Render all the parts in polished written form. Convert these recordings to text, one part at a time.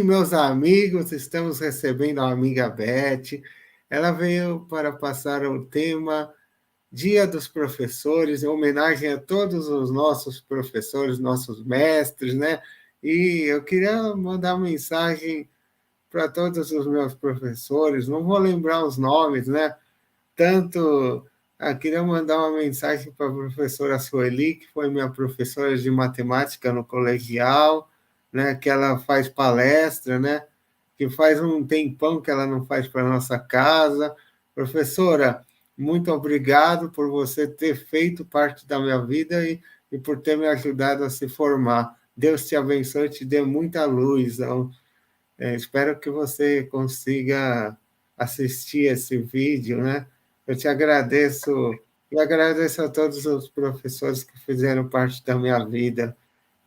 Meus amigos, estamos recebendo a amiga Beth. Ela veio para passar o tema Dia dos Professores, em homenagem a todos os nossos professores, nossos mestres, né? E eu queria mandar uma mensagem para todos os meus professores, não vou lembrar os nomes, né? Tanto, queria mandar uma mensagem para a professora Sueli, que foi minha professora de matemática no colegial, né? Que ela faz palestra, né? Que faz um tempão que ela não faz para nossa casa. Professora, muito obrigado por você ter feito parte da minha vida e por ter me ajudado a se formar. Deus te abençoe e te dê muita luz. Então, espero que você consiga assistir esse vídeo, né? Eu te agradeço e agradeço a todos os professores que fizeram parte da minha vida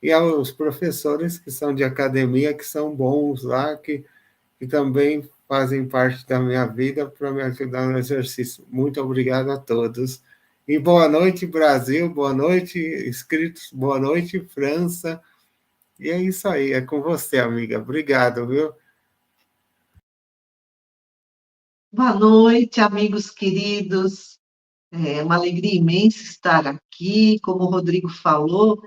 e aos professores que são de academia, que são bons lá, que também fazem parte da minha vida para me ajudar no exercício. Muito obrigado a todos. E boa noite, Brasil, boa noite, inscritos, boa noite, França. E é isso aí, é com você, amiga. Obrigado, viu? Boa noite, amigos queridos. É uma alegria imensa estar aqui. Como o Rodrigo falou,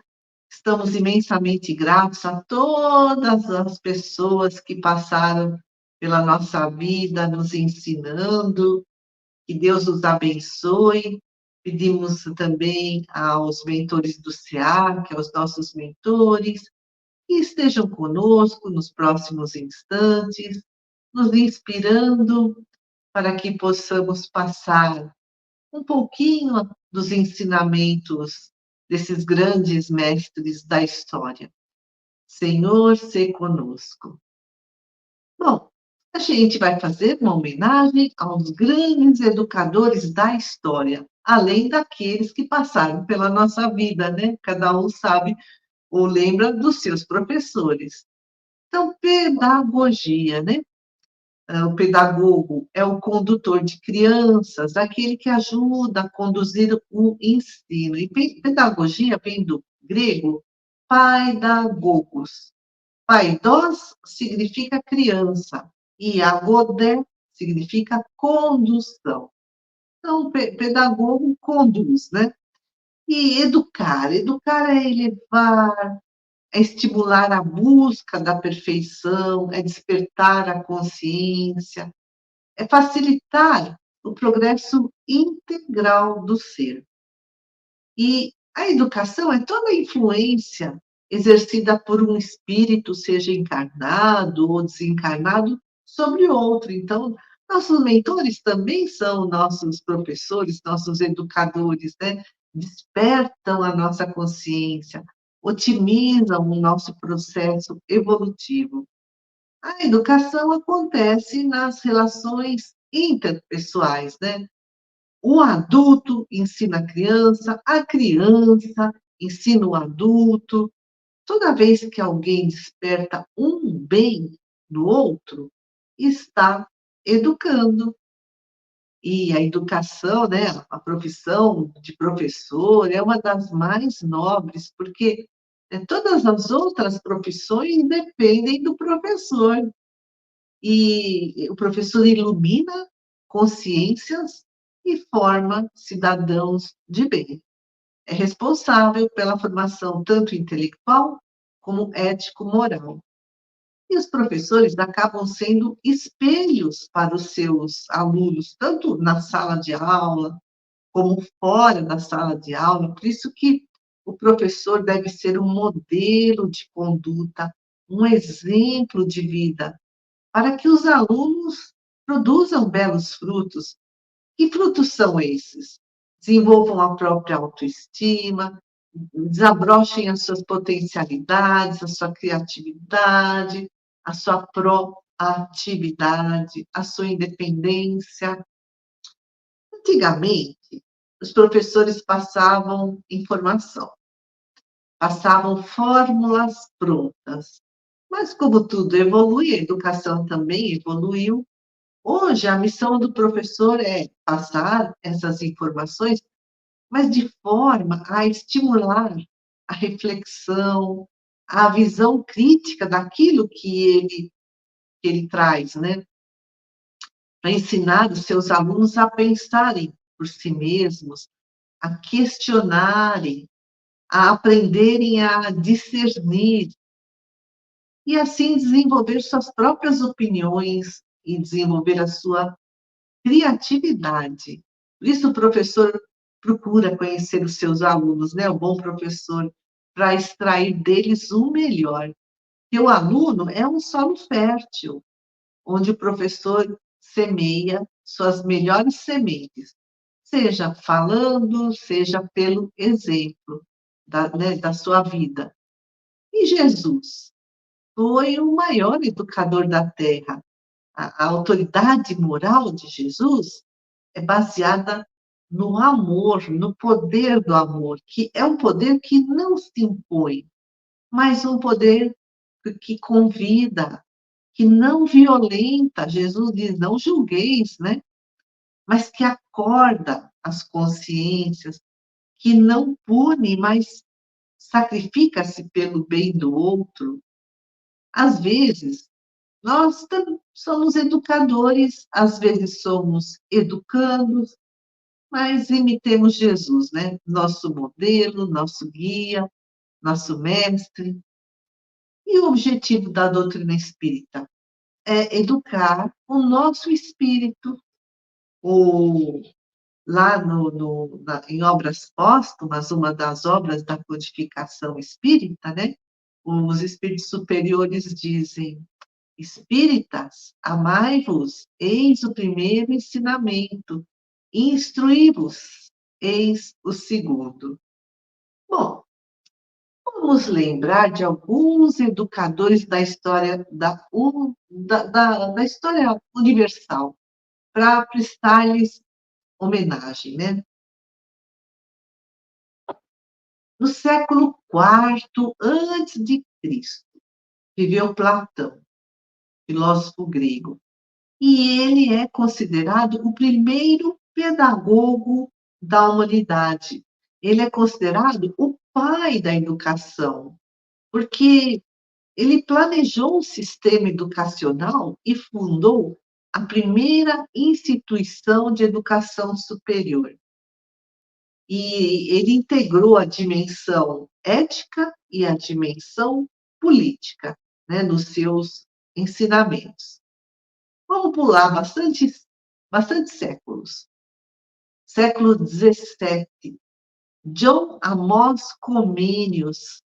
estamos imensamente gratos a todas as pessoas que passaram pela nossa vida, nos ensinando. Que Deus os abençoe. Pedimos também aos mentores do SEAC, aos nossos mentores, que estejam conosco nos próximos instantes, nos inspirando para que possamos passar um pouquinho dos ensinamentos desses grandes mestres da história. Senhor, se conosco. Bom, a gente vai fazer uma homenagem aos grandes educadores da história, além daqueles que passaram pela nossa vida, né? Cada um sabe ou lembra dos seus professores. Então, pedagogia, né? O pedagogo é o condutor de crianças, aquele que ajuda a conduzir o ensino. E pedagogia vem do grego paidagogos. Paidos significa criança e agodé significa condução. Então, pedagogo conduz, né? E educar. Educar é elevar, é estimular a busca da perfeição, é despertar a consciência, é facilitar o progresso integral do ser. E a educação é toda a influência exercida por um espírito, seja encarnado ou desencarnado, sobre outro. Então, nossos mentores também são nossos professores, nossos educadores, né? Despertam a nossa consciência, otimizam o nosso processo evolutivo. A educação acontece nas relações interpessoais, né? O adulto ensina a criança ensina o adulto. Toda vez que alguém desperta um bem no outro, está educando. E a educação, né, a profissão de professor é uma das mais nobres, porque todas as outras profissões dependem do professor. E o professor ilumina consciências e forma cidadãos de bem. É responsável pela formação tanto intelectual como ético-moral. E os professores acabam sendo espelhos para os seus alunos, tanto na sala de aula como fora da sala de aula. Por isso que o professor deve ser um modelo de conduta, um exemplo de vida, para que os alunos produzam belos frutos. Que frutos são esses? Desenvolvam a própria autoestima, desabrochem as suas potencialidades, a sua criatividade, a sua proatividade, a sua independência. Antigamente, os professores passavam informação, passavam fórmulas prontas. Mas como tudo evolui, a educação também evoluiu. Hoje, a missão do professor é passar essas informações, mas de forma a estimular a reflexão, a visão crítica daquilo que ele traz, né? Para ensinar os seus alunos a pensarem por si mesmos, a questionarem, a aprenderem a discernir, e assim desenvolver suas próprias opiniões e desenvolver a sua criatividade. Por isso, o professor procura conhecer os seus alunos, né? O bom professor, para extrair deles o melhor. Porque o aluno é um solo fértil, onde o professor semeia suas melhores sementes, seja falando, seja pelo exemplo né, da sua vida. E Jesus foi o maior educador da Terra. A autoridade moral de Jesus é baseada no amor, no poder do amor, que é um poder que não se impõe, mas um poder que convida, que não violenta. Jesus diz: não julgueis, né? Mas que acorda as consciências, que não pune, mas sacrifica-se pelo bem do outro. Às vezes, nós somos educadores, às vezes somos educandos, mas imitemos Jesus, né? Nosso modelo, nosso guia, nosso mestre. E o objetivo da doutrina espírita é educar o nosso espírito. O, lá em Obras Póstumas, uma das obras da codificação espírita, né? Os espíritos superiores dizem: espíritas, amai-vos, eis o primeiro ensinamento, instruí-vos, eis o segundo. Bom, vamos lembrar de alguns educadores da história da história universal, para prestar-lhes homenagem, né? No século IV antes de Cristo, viveu Platão, filósofo grego, e ele é considerado o primeiro pedagogo da humanidade. Ele é considerado o pai da educação, porque ele planejou um sistema educacional e fundou a primeira instituição de educação superior. E ele integrou a dimensão ética e a dimensão política, né, nos seus ensinamentos. Vamos pular bastante séculos. Século XVII, John Amos Comenius,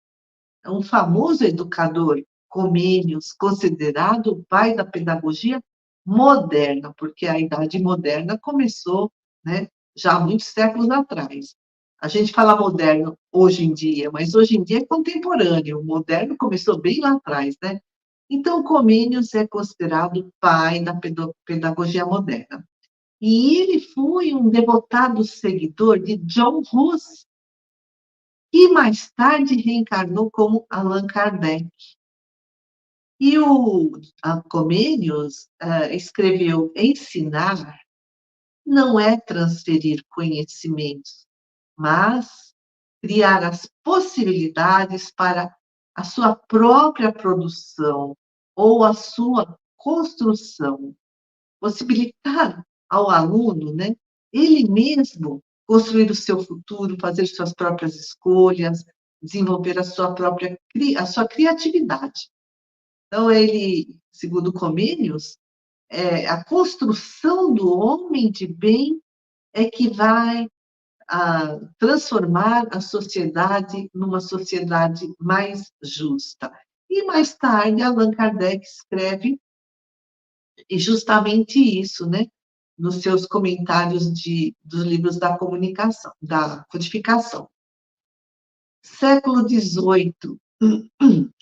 um famoso educador, Comenius, considerado o pai da pedagogia moderna, porque a Idade Moderna começou, né, já há muitos séculos atrás. A gente fala moderno hoje em dia, mas hoje em dia é contemporâneo. O moderno começou bem lá atrás, né? Então, Comenius é considerado o pai da pedagogia moderna. E ele foi um devotado seguidor de John Hus, e mais tarde reencarnou como Allan Kardec. E o Comenius escreveu: ensinar não é transferir conhecimentos, mas criar as possibilidades para a sua própria produção ou a sua construção. Possibilitar ao aluno, né, ele mesmo construir o seu futuro, fazer suas próprias escolhas, desenvolver a sua criatividade. Então, ele, segundo Comenius, a construção do homem de bem é que vai transformar a sociedade numa sociedade mais justa. E mais tarde, Allan Kardec escreve justamente isso, né? Nos seus comentários dos livros da comunicação, da codificação. Século XVIII,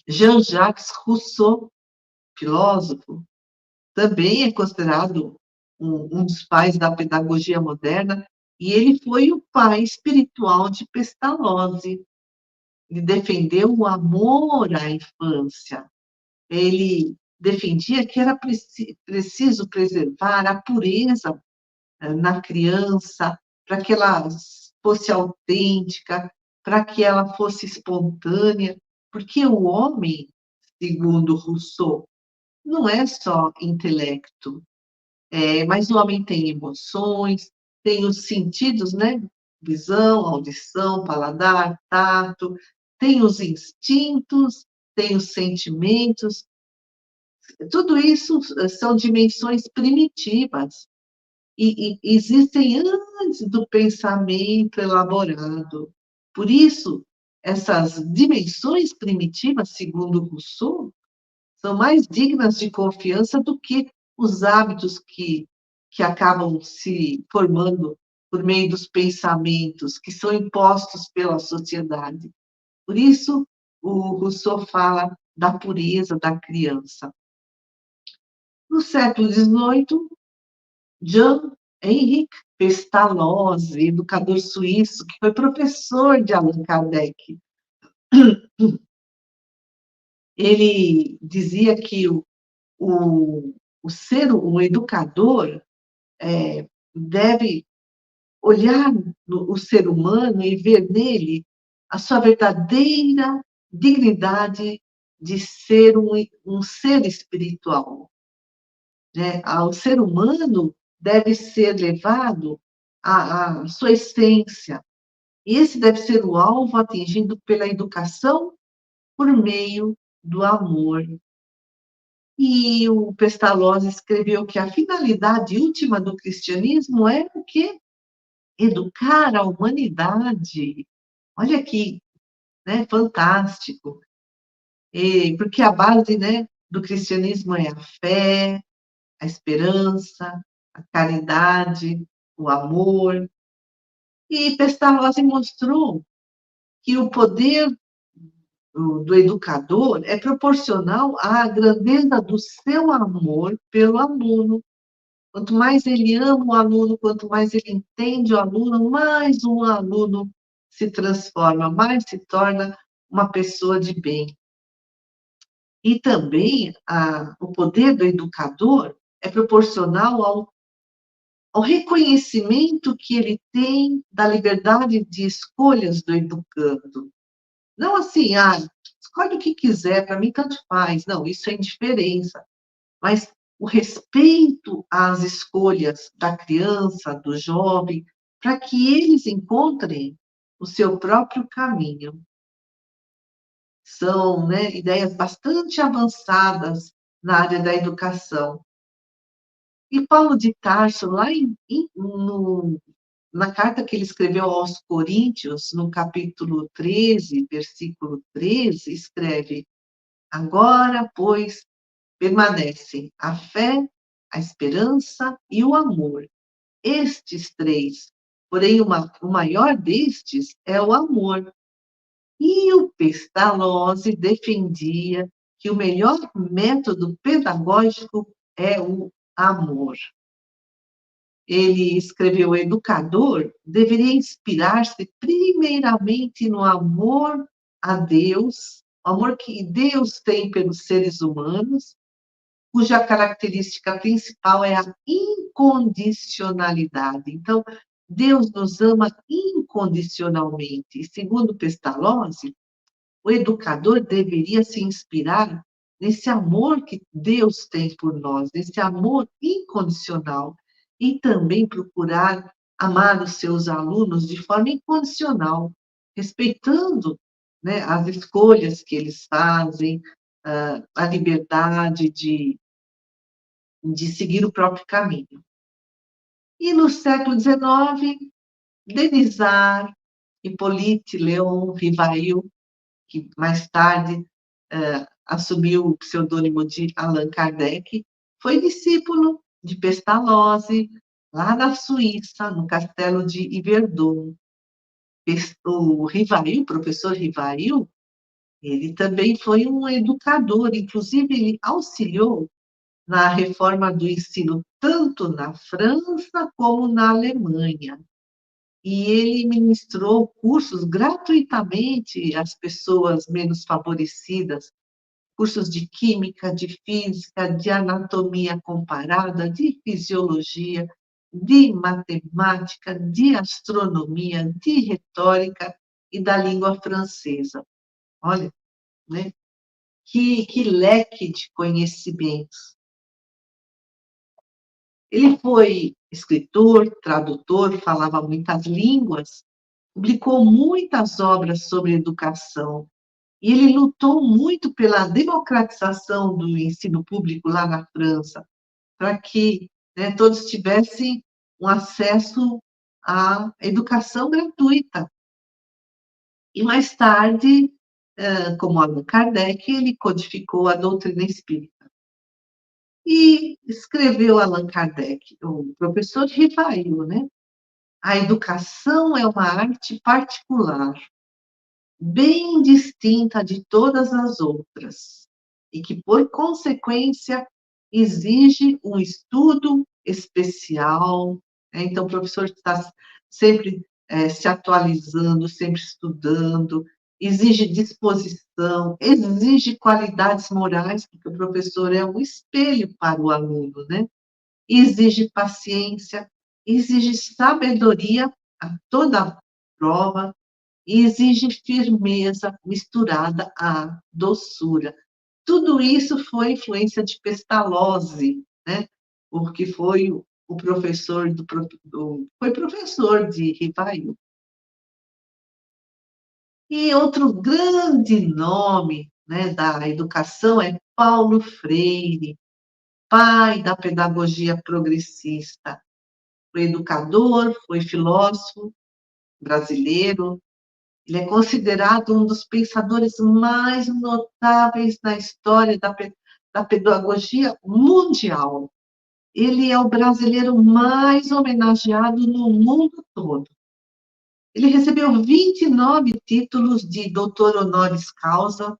Jean-Jacques Rousseau, filósofo, também é considerado um dos pais da pedagogia moderna, e ele foi o pai espiritual de Pestalozzi. Ele defendeu o amor à infância. Ele defendia que era preciso preservar a pureza na criança, para que ela fosse autêntica, para que ela fosse espontânea, Porque o homem, segundo Rousseau, não é só intelecto, mas o homem tem emoções, tem os sentidos, né? Visão, audição, paladar, tato, tem os instintos, tem os sentimentos. Tudo isso são dimensões primitivas e existem antes do pensamento elaborado. Por isso, essas dimensões primitivas, segundo Rousseau, são mais dignas de confiança do que os hábitos que acabam se formando por meio dos pensamentos que são impostos pela sociedade. Por isso, o Rousseau fala da pureza da criança. No século XVIII, Jean Henrique Pestalozzi, educador suíço, que foi professor de Allan Kardec, ele dizia que o educador deve olhar o ser humano e ver nele a sua verdadeira dignidade de ser um ser espiritual, né? O ser humano deve ser levado à sua essência, e esse deve ser o alvo atingido pela educação por meio do amor. E o Pestalozzi escreveu que a finalidade última do cristianismo é o quê? Educar a humanidade. Olha aqui, né? Fantástico. Porque a base, né, do cristianismo é a fé, a esperança, a caridade, o amor. E Pestalozzi mostrou que o poder do educador é proporcional à grandeza do seu amor pelo aluno. Quanto mais ele ama o aluno, quanto mais ele entende o aluno, mais um aluno se transforma, mais se torna uma pessoa de bem. E também o poder do educador é proporcional ao reconhecimento que ele tem da liberdade de escolhas do educando. Não assim, escolhe o que quiser, para mim tanto faz. Não, isso é indiferença. Mas o respeito às escolhas da criança, do jovem, para que eles encontrem o seu próprio caminho. São, né, ideias bastante avançadas na área da educação. E Paulo de Tarso, lá na carta que ele escreveu aos Coríntios, no capítulo 13, versículo 13, escreve: Agora, pois, permanecem a fé, a esperança e o amor. Estes três, porém o maior destes é o amor. E o Pestalozzi defendia que o melhor método pedagógico é o amor. Ele escreveu: o educador deveria inspirar-se primeiramente no amor a Deus, o amor que Deus tem pelos seres humanos, cuja característica principal é a incondicionalidade. Então, Deus nos ama incondicionalmente. E, segundo Pestalozzi, o educador deveria se inspirar nesse amor que Deus tem por nós, nesse amor incondicional, e também procurar amar os seus alunos de forma incondicional, respeitando, né, as escolhas que eles fazem, a liberdade de seguir o próprio caminho. E no século XIX, Denisard, Hippolyte Léon Rivail, que mais tarde assumiu o pseudônimo de Allan Kardec, foi discípulo de Pestalozzi, lá na Suíça, no castelo de Yverdon. O Rivail, o professor Rivail, ele também foi um educador, inclusive ele auxiliou na reforma do ensino, tanto na França como na Alemanha. E ele ministrou cursos gratuitamente às pessoas menos favorecidas, cursos de química, de física, de anatomia comparada, de fisiologia, de matemática, de astronomia, de retórica e da língua francesa. Olha, né? Que leque de conhecimentos. Ele foi escritor, tradutor, falava muitas línguas, publicou muitas obras sobre educação, e ele lutou muito pela democratização do ensino público lá na França, para que, né, todos tivessem um acesso à educação gratuita. E mais tarde, como Allan Kardec, ele codificou a doutrina espírita. E escreveu Allan Kardec, o professor Rivail, né? A educação é uma arte particular, bem distinta de todas as outras, e que, por consequência, exige um estudo especial, né? Então, o professor está sempre se atualizando, sempre estudando, exige disposição, exige qualidades morais, porque o professor é um espelho para o aluno, né? Exige paciência, exige sabedoria a toda prova, e exige firmeza misturada à doçura. Tudo isso foi influência de Pestalozzi, né? Porque foi o professor foi professor de Rivail. E outro grande nome, né, da educação é Paulo Freire, pai da pedagogia progressista. Foi educador, foi filósofo brasileiro. Ele é considerado um dos pensadores mais notáveis na história da pedagogia mundial. Ele é o brasileiro mais homenageado no mundo todo. Ele recebeu 29 títulos de doutor honoris causa,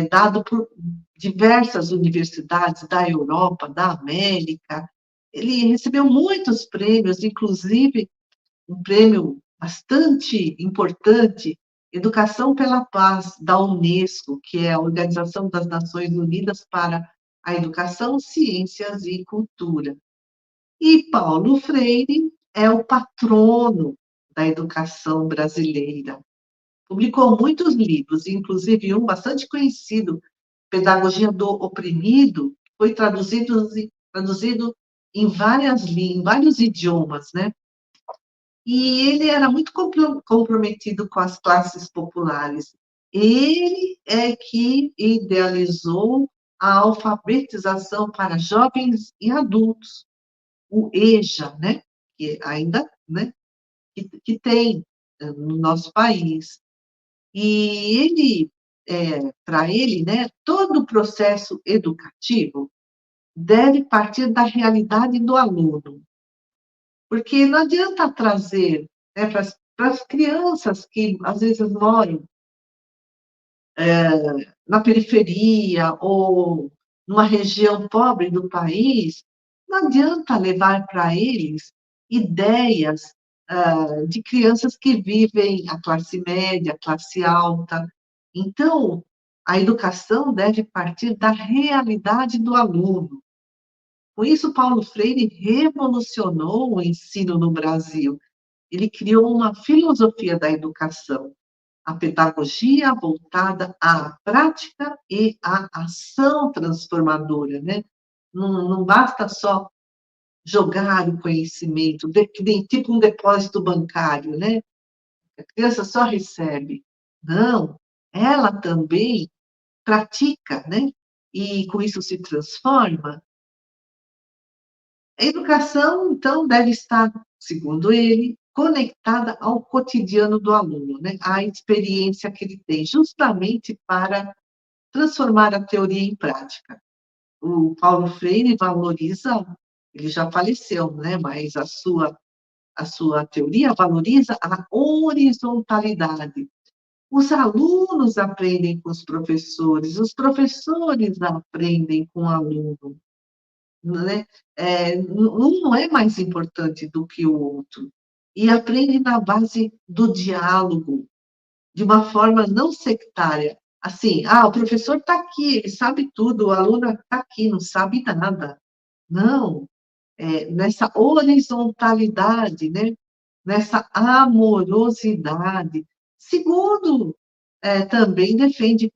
dado por diversas universidades da Europa, da América. Ele recebeu muitos prêmios, inclusive um prêmio bastante importante, Educação pela Paz, da Unesco, que é a Organização das Nações Unidas para a Educação, Ciências e Cultura. E Paulo Freire é o patrono da educação brasileira. Publicou muitos livros, inclusive um bastante conhecido, Pedagogia do Oprimido, foi traduzido em vários idiomas, né? E ele era muito comprometido com as classes populares. Ele é que idealizou a alfabetização para jovens e adultos, o EJA, né? Que ainda, né? Que tem no nosso país. E ele, para ele, né? Todo o processo educativo deve partir da realidade do aluno, porque não adianta trazer, né, para as crianças que às vezes moram na periferia ou numa região pobre do país, não adianta levar para eles ideias de crianças que vivem a classe média, a classe alta. Então, a educação deve partir da realidade do aluno. Com isso, Paulo Freire revolucionou o ensino no Brasil. Ele criou uma filosofia da educação, a pedagogia voltada à prática e à ação transformadora, né? Não basta só jogar o conhecimento, tipo um depósito bancário, né? A criança só recebe. Não, ela também pratica, né? E com isso se transforma. A educação, então, deve estar, segundo ele, conectada ao cotidiano do aluno, né? À experiência que ele tem, justamente para transformar a teoria em prática. O Paulo Freire valoriza, ele já faleceu, né? Mas a sua teoria valoriza a horizontalidade. Os alunos aprendem com os professores aprendem com o aluno, né? Um não é mais importante do que o outro. E aprende na base do diálogo, de uma forma não sectária. Assim, o professor está aqui, ele sabe tudo, o aluno está aqui, não sabe nada. Não, nessa horizontalidade, né? Nessa amorosidade. Segundo, também defende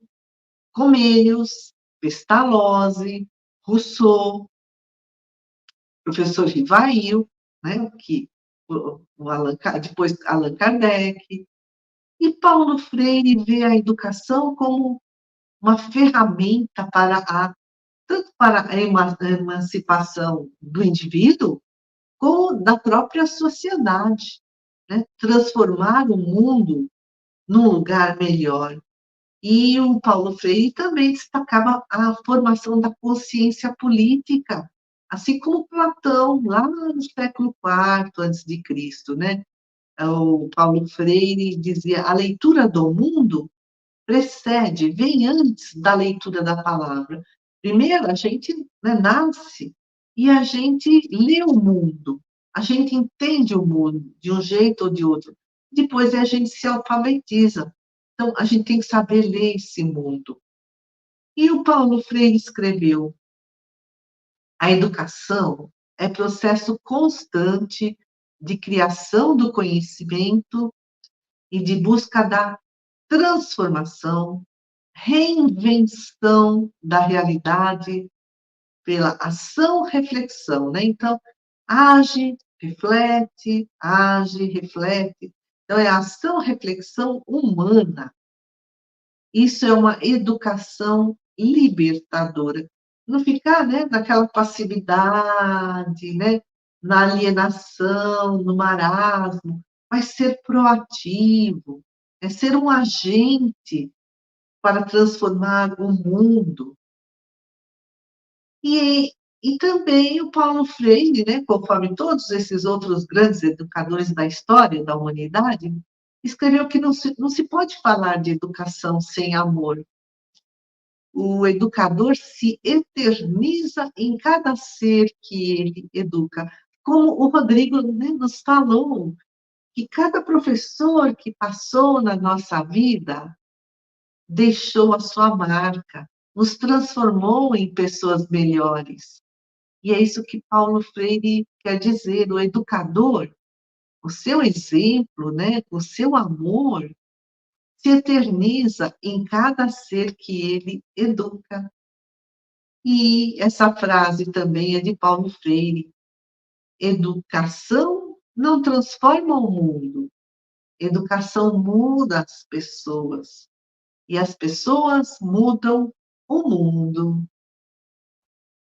Comênios, Pestalozzi, Rousseau, professor Rivail, né, depois Allan Kardec, e Paulo Freire vê a educação como uma ferramenta tanto para a emancipação do indivíduo, como da própria sociedade, né? Transformar o mundo num lugar melhor. E o Paulo Freire também destacava a formação da consciência política, assim como Platão, lá no século IV antes de Cristo, né? O Paulo Freire dizia: a leitura do mundo vem antes da leitura da palavra. Primeiro, a gente, né, nasce e a gente lê o mundo, a gente entende o mundo de um jeito ou de outro. Depois a gente se alfabetiza. Então, a gente tem que saber ler esse mundo. E o Paulo Freire escreveu: a educação é processo constante de criação do conhecimento e de busca da transformação, reinvenção da realidade pela ação-reflexão, né? Então, age, reflete. Então, é a ação-reflexão humana. Isso é uma educação libertadora. Não ficar, né, naquela passividade, né, na alienação, no marasmo, mas ser proativo, é ser um agente para transformar o mundo. E também o Paulo Freire, né, conforme todos esses outros grandes educadores da história da humanidade, escreveu que não se pode falar de educação sem amor. O educador se eterniza em cada ser que ele educa. Como o Rodrigo, né, nos falou, que cada professor que passou na nossa vida deixou a sua marca, nos transformou em pessoas melhores. E é isso que Paulo Freire quer dizer, o educador, o seu exemplo, né, o seu amor, se eterniza em cada ser que ele educa. E essa frase também é de Paulo Freire: educação não transforma o mundo, educação muda as pessoas, e as pessoas mudam o mundo.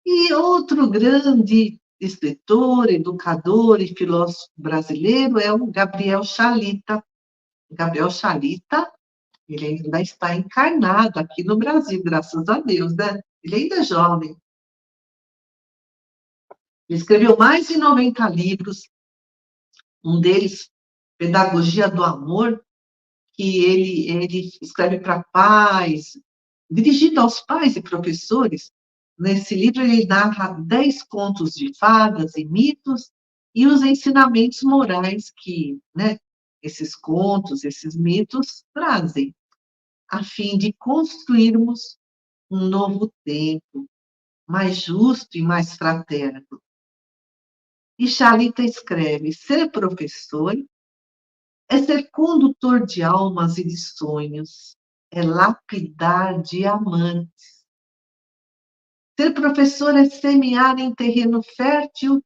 E outro grande escritor, educador e filósofo brasileiro é o Gabriel Chalita. Gabriel Chalita, ele ainda está encarnado aqui no Brasil, graças a Deus, né? Ele ainda é jovem. Ele escreveu mais de 90 livros, um deles, Pedagogia do Amor, que ele escreve para pais, dirigido aos pais e professores. Nesse livro, ele narra 10 contos de fadas e mitos e os ensinamentos morais que, né, esses contos, esses mitos trazem, a fim de construirmos um novo tempo, mais justo e mais fraterno. E Chalita escreve: ser professor é ser condutor de almas e de sonhos, é lapidar diamantes. Ser professor é semear em terreno fértil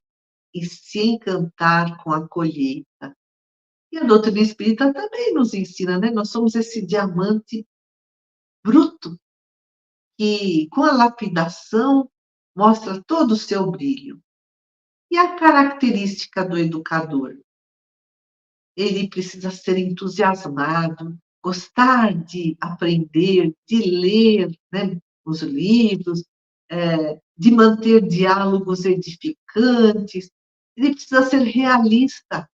e se encantar com a colheita. E a doutrina espírita também nos ensina, né? Nós somos esse diamante bruto que, com a lapidação, mostra todo o seu brilho. E a característica do educador? Ele precisa ser entusiasmado, gostar de aprender, de ler, né, os livros, de manter diálogos edificantes. Ele precisa ser realista,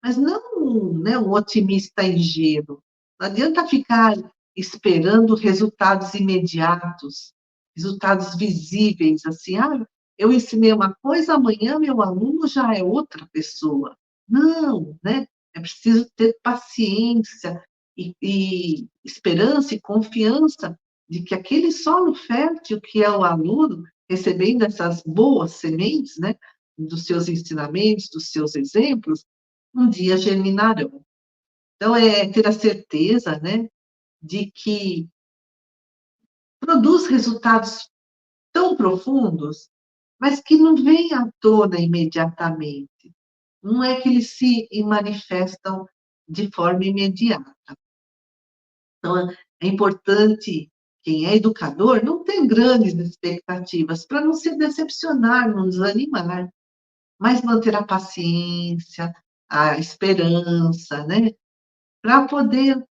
mas não, né, um otimista ingênuo. Não adianta ficar esperando resultados imediatos, resultados visíveis, assim, eu ensinei uma coisa, amanhã meu aluno já é outra pessoa. Não, né? É preciso ter paciência e esperança e confiança de que aquele solo fértil que é o aluno, recebendo essas boas sementes, né, dos seus ensinamentos, dos seus exemplos, um dia germinarão. Então, é ter a certeza, né, de que produz resultados tão profundos, mas que não vêm à tona imediatamente. Não é que eles se manifestam de forma imediata. Então, é importante, quem é educador, não ter grandes expectativas, para não se decepcionar, não desanimar, mas manter a paciência, a esperança, né? Para poder,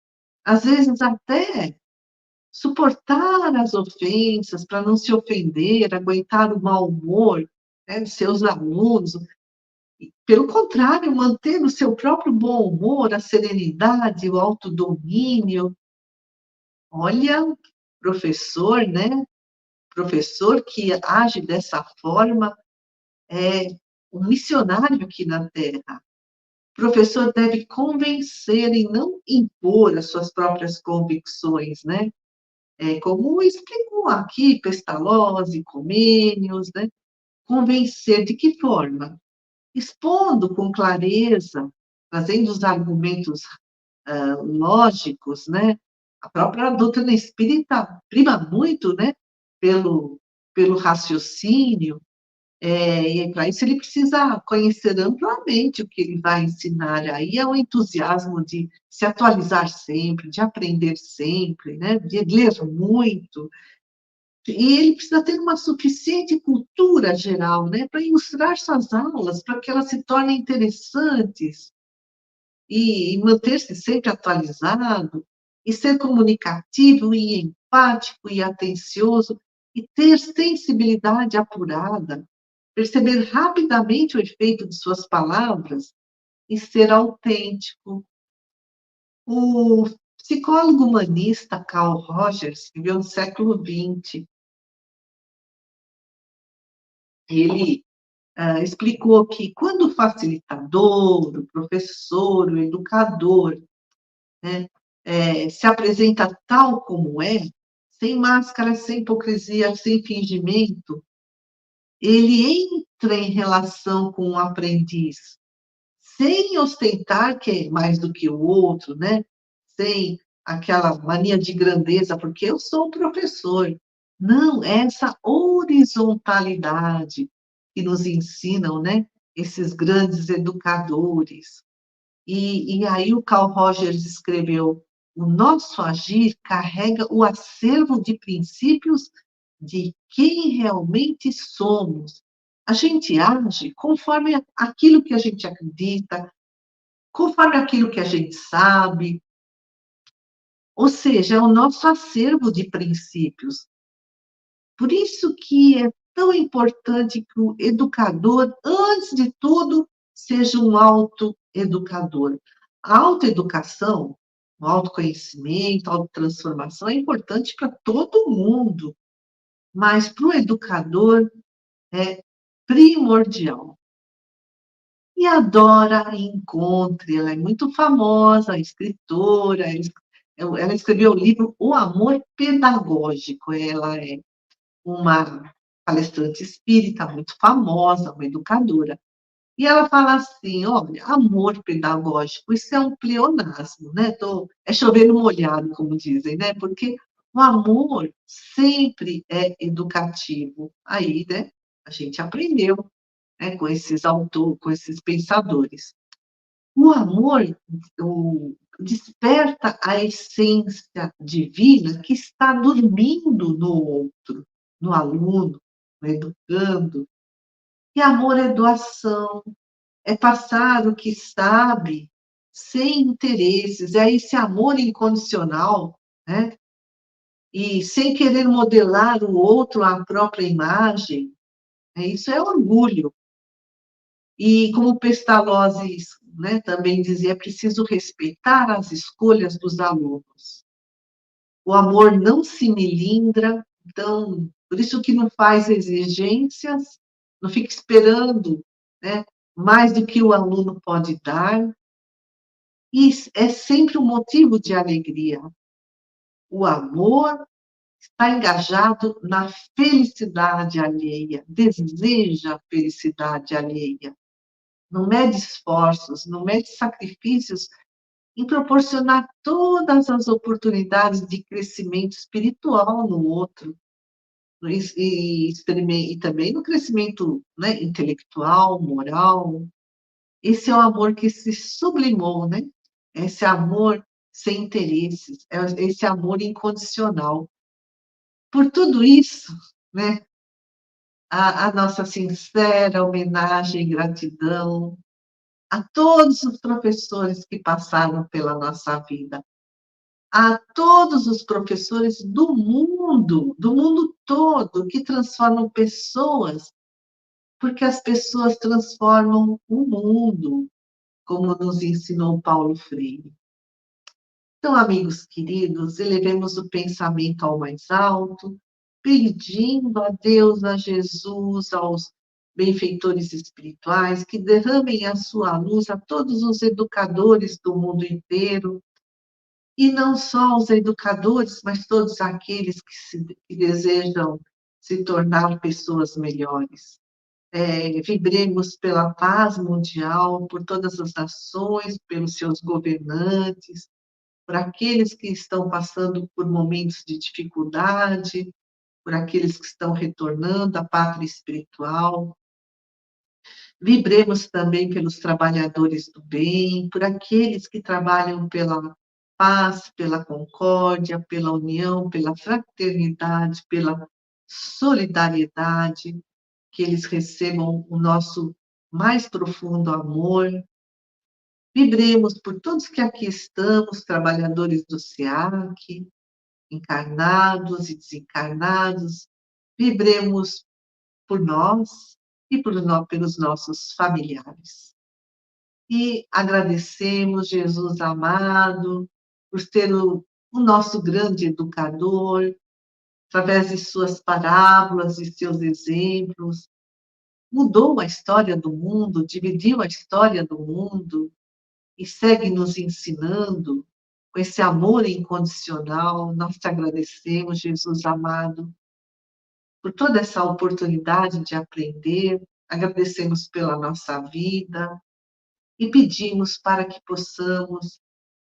às vezes, até suportar as ofensas, para não se ofender, aguentar o mau humor, né, dos seus alunos. Pelo contrário, manter o seu próprio bom humor, a serenidade, o autodomínio. Olha, professor, né? Professor que age dessa forma é um missionário aqui na Terra. O professor deve convencer e não impor as suas próprias convicções, né? Como explicou aqui Pestalozzi, Comênios, né? Convencer de que forma? Expondo com clareza, trazendo os argumentos lógicos, né? A própria doutrina espírita prima muito, né? Pelo raciocínio, e para isso ele precisa conhecer amplamente o que ele vai ensinar. Aí é o entusiasmo de se atualizar sempre, de aprender sempre, né? De ler muito. E ele precisa ter uma suficiente cultura geral, né? Para ilustrar suas aulas, para que elas se tornem interessantes e manter-se sempre atualizado, e ser comunicativo e empático e atencioso, e ter sensibilidade apurada, perceber rapidamente o efeito de suas palavras e ser autêntico. O psicólogo humanista Carl Rogers viveu no século XX. Ele explicou que quando o facilitador, o professor, o educador, né, se apresenta tal como é, sem máscara, sem hipocrisia, sem fingimento, ele entra em relação com o aprendiz, sem ostentar que é mais do que o outro, né? Sem aquela mania de grandeza, porque eu sou o professor. Não, é essa horizontalidade que nos ensinam, né? Esses grandes educadores. E aí o Carl Rogers escreveu: o nosso agir carrega o acervo de princípios de quem realmente somos. A gente age conforme aquilo que a gente acredita, conforme aquilo que a gente sabe, ou seja, é o nosso acervo de princípios. Por isso que é tão importante que o educador, antes de tudo, seja um autoeducador. A autoeducação, o autoconhecimento, a autotransformação é importante para todo mundo, mas para o educador é primordial. E a Dora Encontre, ela é muito famosa, escritora, ela escreveu o livro O Amor Pedagógico, ela é uma palestrante espírita muito famosa, uma educadora. E ela fala assim: olha, amor pedagógico, isso é um pleonasmo, né? É chover no molhado, como dizem, né? Porque o amor sempre é educativo. Aí, né, a gente aprendeu, né, com esses autores, com esses pensadores. O amor desperta a essência divina que está dormindo no outro, no aluno, no educando. E amor é doação, é passar o que sabe, sem interesses, é esse amor incondicional, né? E sem querer modelar o outro à própria imagem. Isso é orgulho. E como Pestalozzi, né, também dizia, é preciso respeitar as escolhas dos alunos. O amor não se melindra, então, por isso que não faz exigências, não fica esperando, né, mais do que o aluno pode dar, e é sempre um motivo de alegria. O amor está engajado na felicidade alheia, deseja a felicidade alheia. Não mede esforços, não mede sacrifícios em proporcionar todas as oportunidades de crescimento espiritual no outro, e também no crescimento, né, intelectual, moral. Esse é o amor que se sublimou, né? Esse amor sem interesses, esse amor incondicional. Por tudo isso, né, a nossa sincera homenagem e gratidão a todos os professores que passaram pela nossa vida, a todos os professores do mundo todo, que transformam pessoas, porque as pessoas transformam o mundo, como nos ensinou Paulo Freire. Então, amigos queridos, elevemos o pensamento ao mais alto, pedindo a Deus, a Jesus, aos benfeitores espirituais, que derramem a sua luz a todos os educadores do mundo inteiro, e não só os educadores, mas todos aqueles que desejam se tornar pessoas melhores. Vibremos pela paz mundial, por todas as nações, pelos seus governantes, por aqueles que estão passando por momentos de dificuldade, por aqueles que estão retornando à pátria espiritual. Vibremos também pelos trabalhadores do bem, por aqueles que trabalham pela paz, pela concórdia, pela união, pela fraternidade, pela solidariedade, que eles recebam o nosso mais profundo amor. Vibremos por todos que aqui estamos, trabalhadores do SEAC, encarnados e desencarnados. Vibremos por nós e pelos nossos familiares. E agradecemos, Jesus amado, por ser o nosso grande educador, através de suas parábolas e seus exemplos, mudou a história do mundo, dividiu a história do mundo e segue nos ensinando com esse amor incondicional. Nós te agradecemos, Jesus amado, por toda essa oportunidade de aprender, agradecemos pela nossa vida e pedimos para que possamos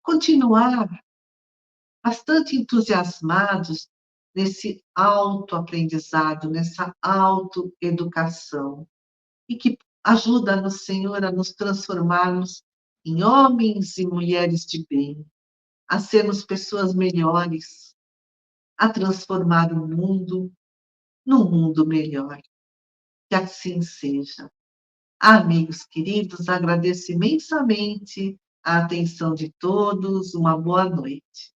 continuar bastante entusiasmados nesse autoaprendizado, nessa autoeducação, e que ajuda-nos, Senhor, a nos transformarmos em homens e mulheres de bem, a sermos pessoas melhores, a transformar o mundo num mundo melhor. Que assim seja. Amigos queridos, agradeço imensamente a atenção de todos. Uma boa noite.